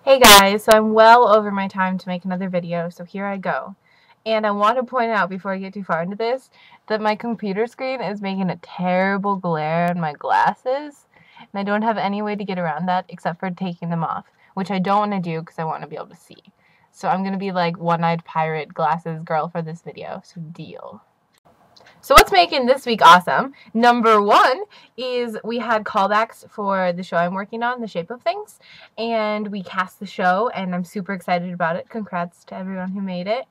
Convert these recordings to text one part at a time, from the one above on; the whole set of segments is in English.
Hey guys, so I'm well over my time to make another video, so here I go. And I want to point out before I get too far into this, that my computer screen is making a terrible glare on my glasses, and I don't have any way to get around that except for taking them off, which I don't want to do because I want to be able to see. So I'm going to be like one-eyed pirate glasses girl for this video, so deal. So what's making this week awesome? Number one is we had callbacks for the show I'm working on, The Shape of Things, and we cast the show, and I'm super excited about it. Congrats to everyone who made it.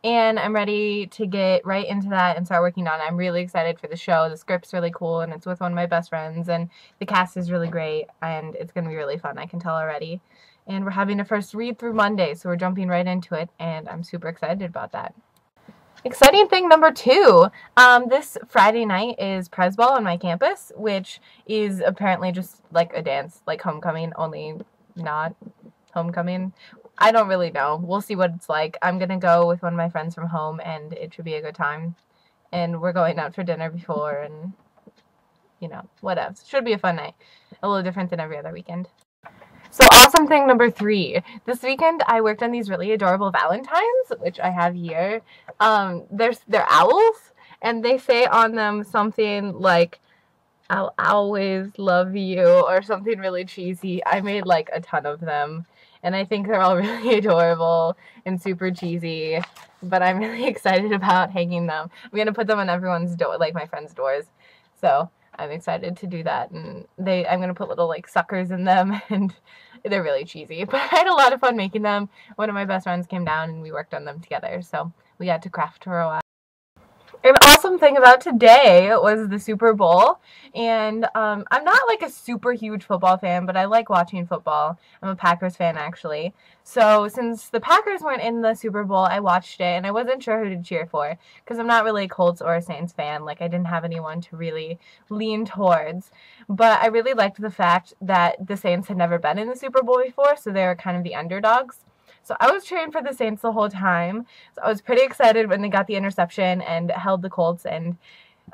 And I'm ready to get right into that and start working on it. I'm really excited for the show. The script's really cool, and it's with one of my best friends, and the cast is really great, and it's going to be really fun, I can tell already. And we're having a first read-through Monday, so we're jumping right into it, and I'm super excited about that. Exciting thing number two, this Friday night is Prez Ball on my campus, which is apparently just like a dance, like homecoming, only not homecoming. I don't really know. We'll see what it's like. I'm going to go with one of my friends from home, and it should be a good time. And we're going out for dinner before, and, you know, whatever. Should be a fun night. A little different than every other weekend. So awesome thing number three. This weekend I worked on these really adorable Valentines, which I have here. They're owls, and they say on them something like, "I'll always love you," or something really cheesy. I made like a ton of them, and I think they're all really adorable and super cheesy, but I'm really excited about hanging them. I'm going to put them on everyone's door, like my friends' doors. So I'm excited to do that, and I'm going to put little like suckers in them, and they're really cheesy, but I had a lot of fun making them. One of my best friends came down and we worked on them together, so we got to craft for a while. An awesome thing about today was the Super Bowl, and I'm not like a super huge football fan, but I like watching football. I'm a Packers fan, actually. So since the Packers weren't in the Super Bowl, I watched it, and I wasn't sure who to cheer for, because I'm not really a Colts or a Saints fan. Like, I didn't have anyone to really lean towards. But I really liked the fact that the Saints had never been in the Super Bowl before, so they were kind of the underdogs. So I was cheering for the Saints the whole time. So I was pretty excited when they got the interception and held the Colts and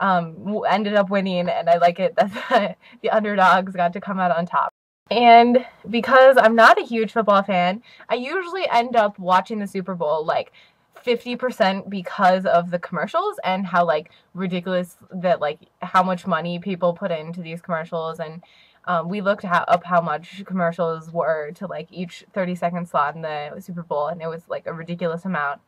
ended up winning. And I like it that the underdogs got to come out on top. And because I'm not a huge football fan, I usually end up watching the Super Bowl like 50% because of the commercials and how like ridiculous that like how much money people put into these commercials, and we looked up how much commercials were to like each 30-second slot in the Super Bowl, and it was like a ridiculous amount.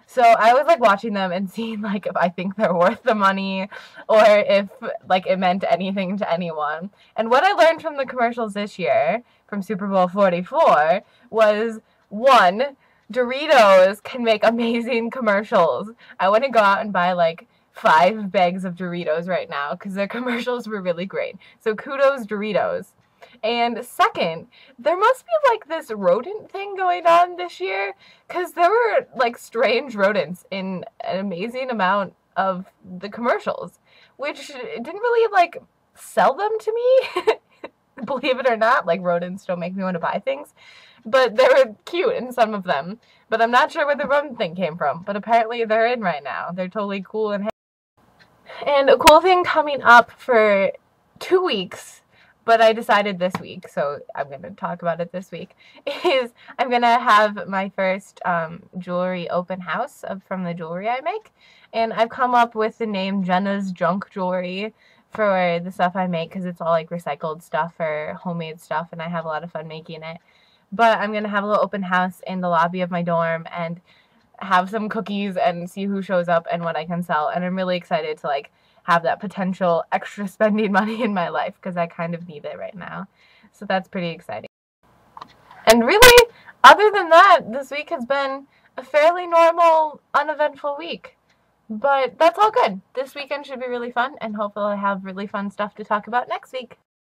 So I was like watching them and seeing like if I think they're worth the money or if like it meant anything to anyone. And what I learned from the commercials this year from Super Bowl 44 was, one, Doritos can make amazing commercials. I want to go out and buy like 5 bags of Doritos right now because their commercials were really great. So kudos Doritos. And second, there must be like this rodent thing going on this year, because there were like strange rodents in an amazing amount of the commercials, which didn't really like sell them to me. Believe it or not, like rodents don't make me want to buy things, but they were cute in some of them. But I'm not sure where the rodent thing came from, but apparently they're in right now. They're totally cool. And a cool thing coming up for 2 weeks, but I decided this week, so I'm going to talk about it this week, is I'm going to have my first jewelry open house from the jewelry I make. And I've come up with the name Jenna's Junk Jewelry for the stuff I make, because it's all like recycled stuff or homemade stuff, and I have a lot of fun making it. But I'm going to have a little open house in the lobby of my dorm and have some cookies and see who shows up and what I can sell. And I'm really excited to like have that potential extra spending money in my life, because I kind of need it right now. So that's pretty exciting. And really, other than that, this week has been a fairly normal, uneventful week. But that's all good. This weekend should be really fun, and hopefully I'll have really fun stuff to talk about next week.